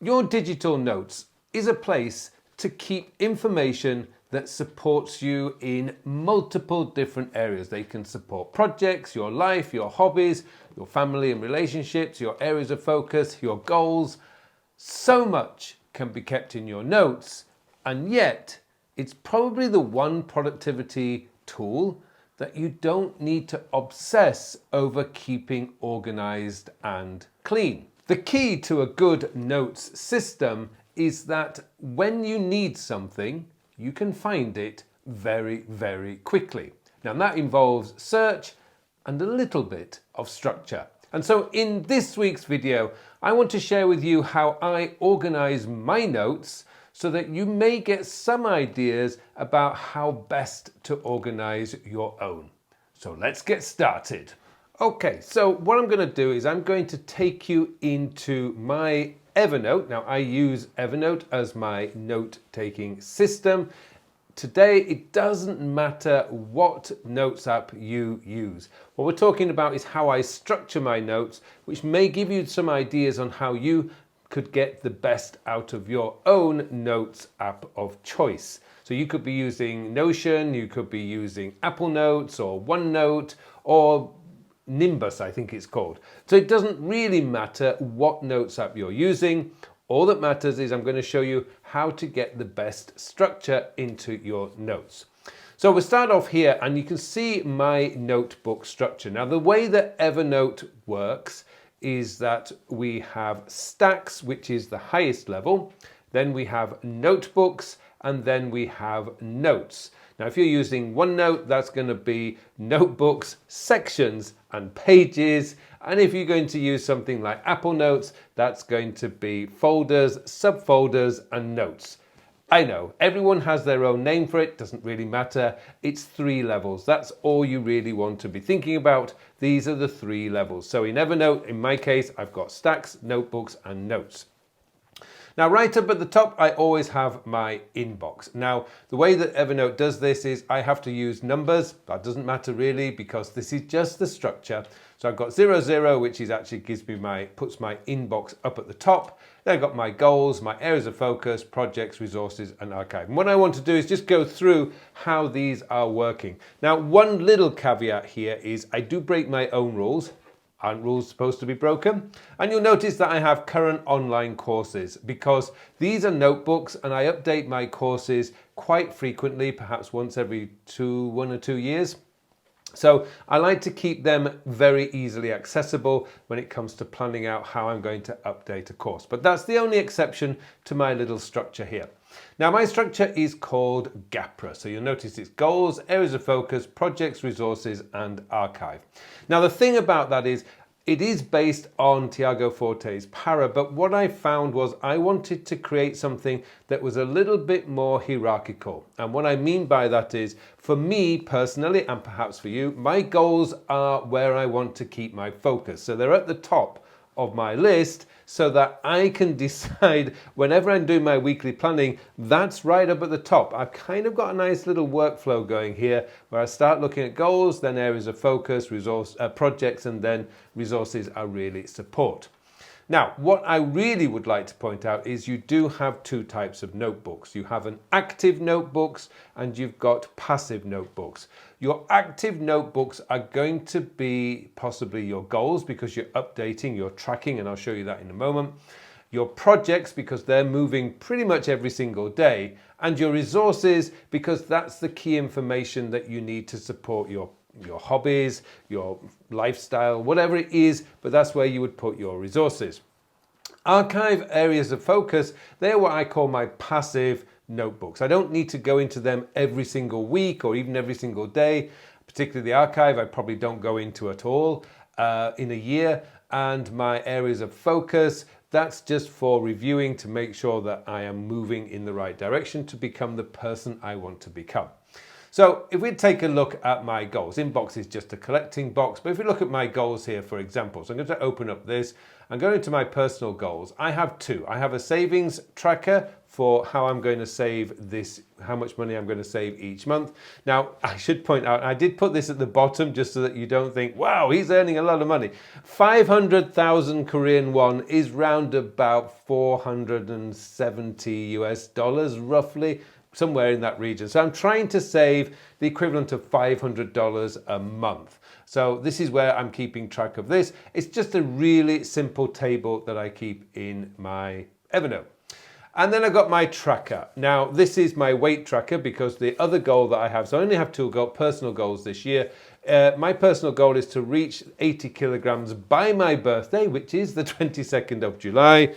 Your digital notes is a place to keep information that supports you in multiple different areas. They can support projects, your life, your hobbies, your family and relationships, your areas of focus, your goals. So much can be kept in your notes, and yet it's probably the one productivity tool that you don't need to obsess over keeping organized and clean. The key to a good notes system is that when you need something, you can find it very, very quickly. Now that involves search and a little bit of structure. And so in this week's video, I want to share with you how I organize my notes so that you may get some ideas about how best to organize your own. So let's get started. Okay, so what I'm going to do is I'm going to take you into my Evernote. Now I use Evernote as my note-taking system. Today, it doesn't matter what notes app you use. What we're talking about is how I structure my notes, which may give you some ideas on how you could get the best out of your own notes app of choice. So you could be using Notion, you could be using Apple Notes or OneNote or Nimbus, I think it's called. So it doesn't really matter what notes app you're using. All that matters is I'm going to show you how to get the best structure into your notes. So we'll start off here and you can see my notebook structure. Now the way that Evernote works is that we have stacks, which is the highest level. Then we have notebooks and then we have notes. Now if you're using OneNote, that's going to be notebooks, sections and pages. And if you're going to use something like Apple Notes, that's going to be folders, subfolders and notes. I know, everyone has their own name for it, doesn't really matter. It's 3 levels. That's all you really want to be thinking about. These are the 3 levels. So in Evernote, in my case, I've got stacks, notebooks and notes. Now, right up at the top, I always have my inbox. Now, the way that Evernote does this is I have to use numbers. That doesn't matter really because this is just the structure. So I've got 00, which is actually puts my inbox up at the top. Then I've got my goals, my areas of focus, projects, resources, and archive. And what I want to do is just go through how these are working. Now, one little caveat here is I do break my own rules. Aren't rules supposed to be broken? And you'll notice that I have current online courses because these are notebooks and I update my courses quite frequently, perhaps once every 1 or 2 years. So I like to keep them very easily accessible when it comes to planning out how I'm going to update a course. But that's the only exception to my little structure here. Now my structure is called GAPRA. So you'll notice it's goals, areas of focus, projects, resources, and archive. Now the thing about that is it is based on Tiago Forte's Para, but what I found was I wanted to create something that was a little bit more hierarchical. And what I mean by that is, for me personally, and perhaps for you, my goals are where I want to keep my focus. So they're at the top of my list so that I can decide whenever I'm doing my weekly planning, that's right up at the top. I've kind of got a nice little workflow going here where I start looking at goals, then areas of focus, projects, and then resources I really support. Now, what I really would like to point out is you do have 2 types of notebooks. You have an active notebooks and you've got passive notebooks. Your active notebooks are going to be possibly your goals because you're updating, you're tracking, and I'll show you that in a moment. Your projects because they're moving pretty much every single day, and your resources because that's the key information that you need to support your hobbies, your lifestyle, whatever it is, but that's where you would put your resources. Archive areas of focus, they're what I call my passive notebooks. I don't need to go into them every single week or even every single day. Particularly the archive, I probably don't go into at all in a year. And my areas of focus, that's just for reviewing to make sure that I am moving in the right direction to become the person I want to become. So if we take a look at my goals, inbox is just a collecting box, but if we look at my goals here, for example, so I'm going to open up this and go into my personal goals. I have two. I have a savings tracker for how I'm going to save this, how much money I'm going to save each month. Now, I should point out, I did put this at the bottom just so that you don't think, wow, he's earning a lot of money. 500,000 Korean won is round about 470 US dollars, roughly, somewhere in that region. So I'm trying to save the equivalent of $500 a month. So this is where I'm keeping track of this. It's just a really simple table that I keep in my Evernote. And then I've got my tracker. Now, this is my weight tracker because the other goal that I have, so I only have two personal goals this year. My personal goal is to reach 80 kilograms by my birthday, which is the 22nd of July.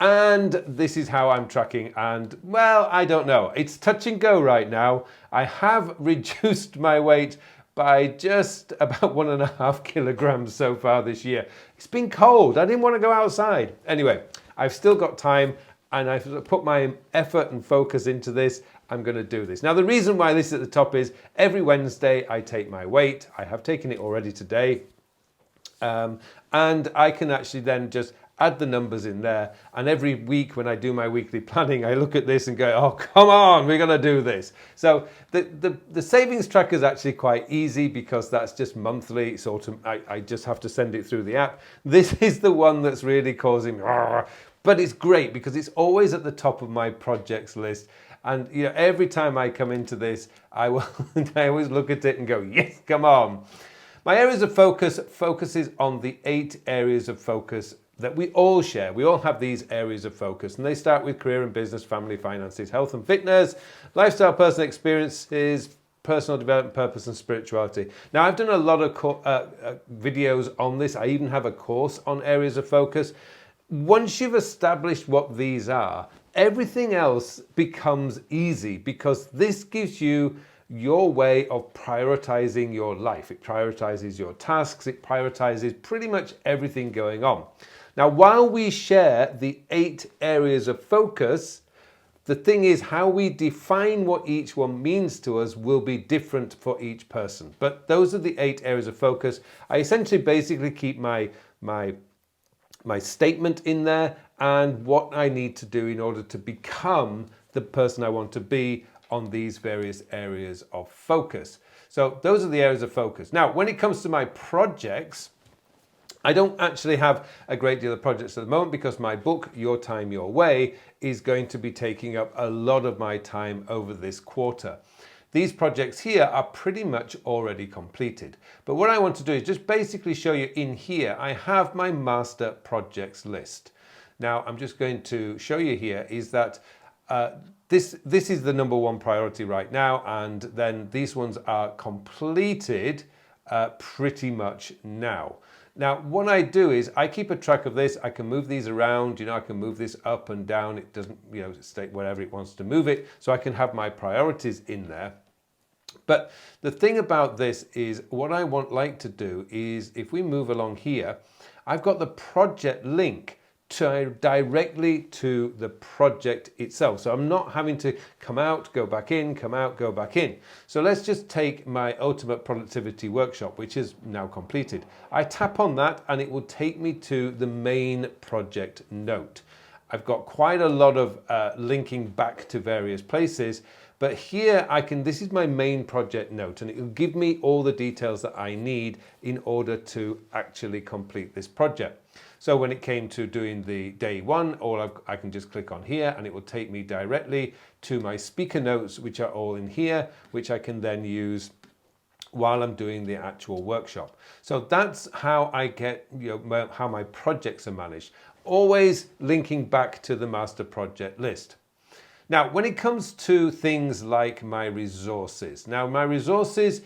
And this is how I'm tracking. And well, I don't know. It's touch and go right now. I have reduced my weight by just about 1.5 kilograms so far this year. It's been cold. I didn't want to go outside. Anyway, I've still got time and I've put my effort and focus into this. I'm going to do this. Now, the reason why this is at the top is every Wednesday I take my weight. I have taken it already today. And I can actually then just add the numbers in there. And every week when I do my weekly planning, I look at this and go, oh, come on, we're going to do this. So the savings tracker is actually quite easy because that's just monthly. It's I just have to send it through the app. This is the one that's really causing me. But it's great because it's always at the top of my projects list. And you know, every time I come into this, I always look at it and go, yes, come on. My areas of focus focuses on the 8 areas of focus that we all share. We all have these areas of focus, and they start with career and business, family, finances, health and fitness, lifestyle, personal experiences, personal development, purpose and spirituality. Now, I've done a lot of videos on this. I even have a course on areas of focus. Once you've established what these are, everything else becomes easy because this gives you your way of prioritizing your life. It prioritizes your tasks. It prioritizes pretty much everything going on. Now, while we share the 8 areas of focus, the thing is how we define what each one means to us will be different for each person. But those are the 8 areas of focus. I essentially basically keep my statement in there and what I need to do in order to become the person I want to be on these various areas of focus. So those are the areas of focus. Now, when it comes to my projects, I don't actually have a great deal of projects at the moment because my book, Your Time, Your Way, is going to be taking up a lot of my time over this quarter. These projects here are pretty much already completed. But what I want to do is just basically show you in here, I have my master projects list. Now, I'm just going to show you here is that this is the number 1 priority right now. And then these ones are completed pretty much now. Now, what I do is I keep a track of this. I can move these around, I can move this up and down. It doesn't, stay wherever it wants to move it. So I can have my priorities in there. But the thing about this is what I like to do is if we move along here, I've got the project link directly to the project itself. So I'm not having to come out, go back in, come out, go back in. So let's just take my Ultimate Productivity Workshop, which is now completed. I tap on that and it will take me to the main project note. I've got quite a lot of linking back to various places, but here this is my main project note and it will give me all the details that I need in order to actually complete this project. So when it came to doing the day 1, I can just click on here and it will take me directly to my speaker notes, which are all in here, which I can then use while I'm doing the actual workshop. So that's how I get, how my projects are managed. Always linking back to the master project list. Now, when it comes to things like my resources, now my resources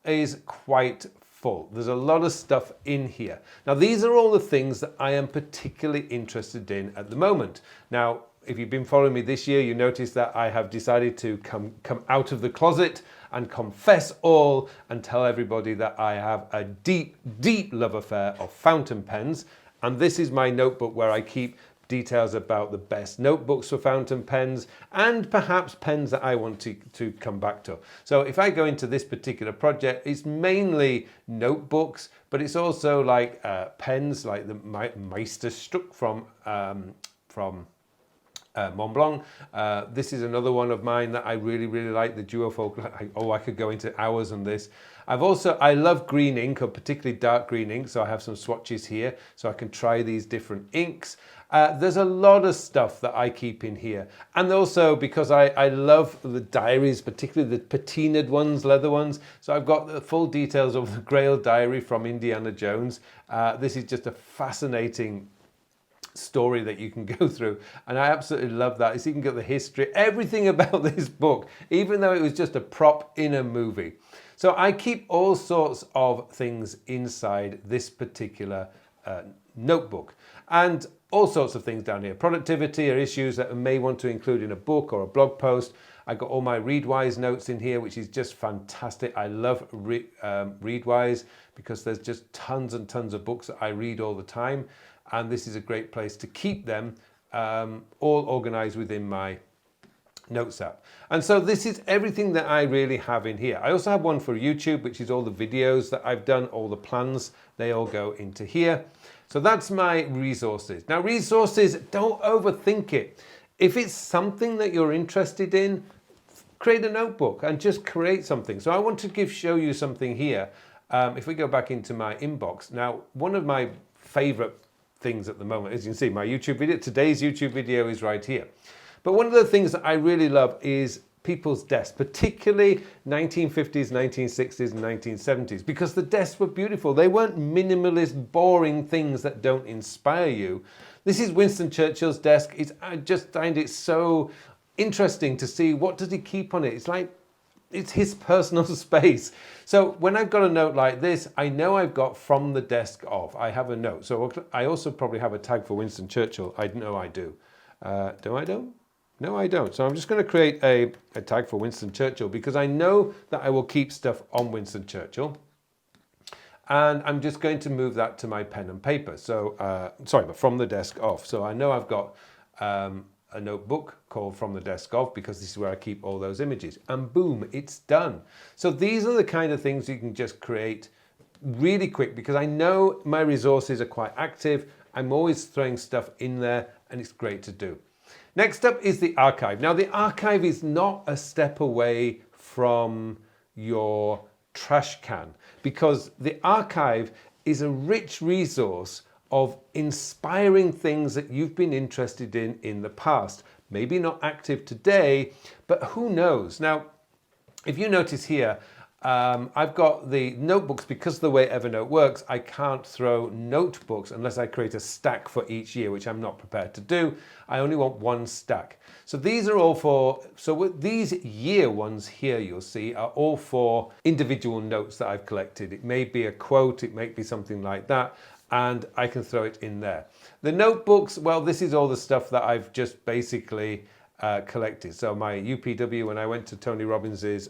is quite full. There's a lot of stuff in here. Now, these are all the things that I am particularly interested in at the moment. Now, if you've been following me this year, you notice that I have decided to come out of the closet and confess all and tell everybody that I have a deep, deep love affair of fountain pens. And this is my notebook where I keep details about the best notebooks for fountain pens, and perhaps pens that I want to come back to. So if I go into this particular project, it's mainly notebooks, but it's also like pens like the Meisterstück from Mont Blanc. This is another one of mine that I really like, the Duofocal. I could go into hours on this. I love green ink, or particularly dark green ink, so I have some swatches here so I can try these different inks. There's a lot of stuff that I keep in here, and also because I love the diaries, particularly the patinaed ones, leather ones. So I've got the full details of the Grail diary from Indiana Jones. This is just a fascinating story that you can go through, and I absolutely love that. So you can get the history, everything about this book, even though it was just a prop in a movie. So I keep all sorts of things inside this particular notebook, and all sorts of things down here. Productivity or issues that I may want to include in a book or a blog post. I got all my Readwise notes in here, which is just fantastic. I love Readwise because there's just tons and tons of books that I read all the time, and this is a great place to keep them all organized within my Notes app. And so this is everything that I really have in here. I also have one for YouTube, which is all the videos that I've done, all the plans, they all go into here. So that's my resources. Now, resources, don't overthink it. If it's something that you're interested in, create a notebook and just create something. So I want to show you something here. If we go back into my inbox. Now, one of my favorite things at the moment, as you can see, my YouTube video, today's YouTube video is right here. But one of the things that I really love is people's desks, particularly 1950s, 1960s, and 1970s, because the desks were beautiful. They weren't minimalist, boring things that don't inspire you. This is Winston Churchill's desk. I just find it so interesting to see what does he keep on it. It's like it's his personal space. So when I've got a note like this, I know I've got from the desk of. I have a note. So I also probably have a tag for Winston Churchill. I know I do. Do I don't? No, I don't. So I'm just going to create a tag for Winston Churchill because I know that I will keep stuff on Winston Churchill. And I'm just going to move that to my pen and paper. So, sorry, but from the desk off. So I know I've got a notebook called From the Desk Of because this is where I keep all those images. And boom, it's done. So these are the kind of things you can just create really quick because I know my resources are quite active. I'm always throwing stuff in there and it's great to do. Next up is the archive. Now the archive is not a step away from your trash can because the archive is a rich resource of inspiring things that you've been interested in the past. Maybe not active today, but who knows? Now, if you notice here, I've got the notebooks because of the way Evernote works. I can't throw notebooks unless I create a stack for each year, which I'm not prepared to do. I only want one stack. So these are all for, these year ones here you'll see are all for individual notes that I've collected. It may be a quote, it may be something like that, and I can throw it in there. The notebooks, well, this is all the stuff that I've just basically collected. So my UPW, when I went to Tony Robbins's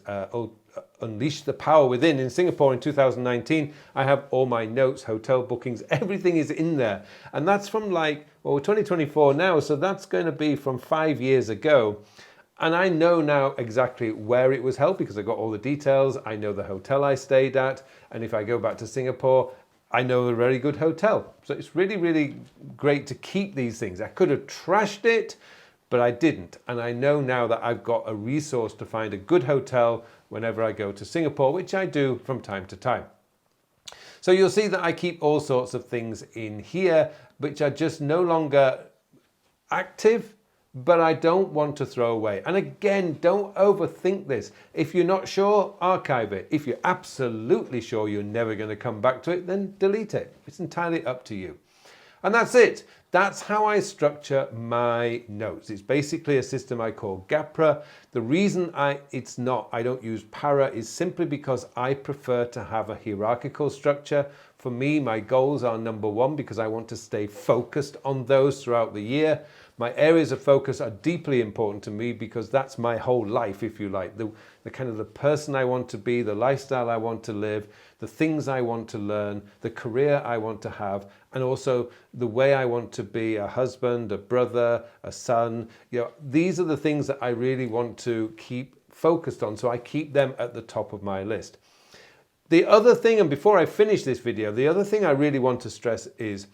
Unleash the Power Within in Singapore in 2019, I have all my notes, hotel bookings, everything is in there. And that's from like, well, we're 2024 now, so that's going to be from 5 years ago. And I know now exactly where it was held because I got all the details. I know the hotel I stayed at. And if I go back to Singapore, I know a very good hotel. So it's really, really great to keep these things. I could have trashed it, but I didn't. And I know now that I've got a resource to find a good hotel whenever I go to Singapore, which I do from time to time. So you'll see that I keep all sorts of things in here, which are just no longer active, but I don't want to throw away. And again, don't overthink this. If you're not sure, archive it. If you're absolutely sure you're never going to come back to it, then delete it. It's entirely up to you. And that's it. That's how I structure my notes. It's basically a system I call GAPRA. The reason I don't use Para is simply because I prefer to have a hierarchical structure. For me, my goals are number one because I want to stay focused on those throughout the year. My areas of focus are deeply important to me because that's my whole life, if you like. The kind of the person I want to be, the lifestyle I want to live, the things I want to learn, the career I want to have, and also the way I want to be a husband, a brother, a son. These are the things that I really want to keep focused on, so I keep them at the top of my list. The other thing, and before I finish this video, the other thing I really want to stress is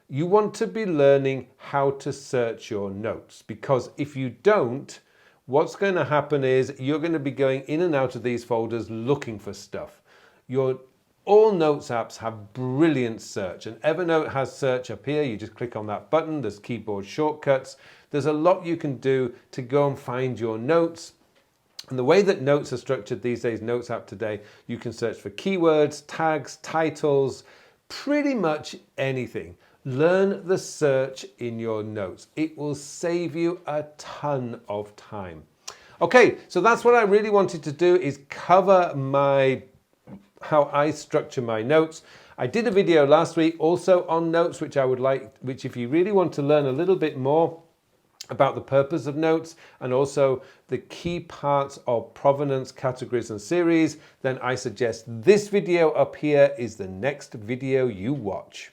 you want to be learning how to search your notes, because if you don't, what's going to happen is you're going to be going in and out of these folders looking for stuff. All Notes apps have brilliant search, and Evernote has search up here. You just click on that button. There's keyboard shortcuts. There's a lot you can do to go and find your notes. And the way that notes are structured these days, Notes app today, you can search for keywords, tags, titles, pretty much anything. Learn the search in your notes. It will save you a ton of time. Okay, so that's what I really wanted to do, is cover how I structure my notes. I did a video last week also on notes, which if you really want to learn a little bit more about the purpose of notes and also the key parts of provenance, categories and series, then I suggest this video up here is the next video you watch.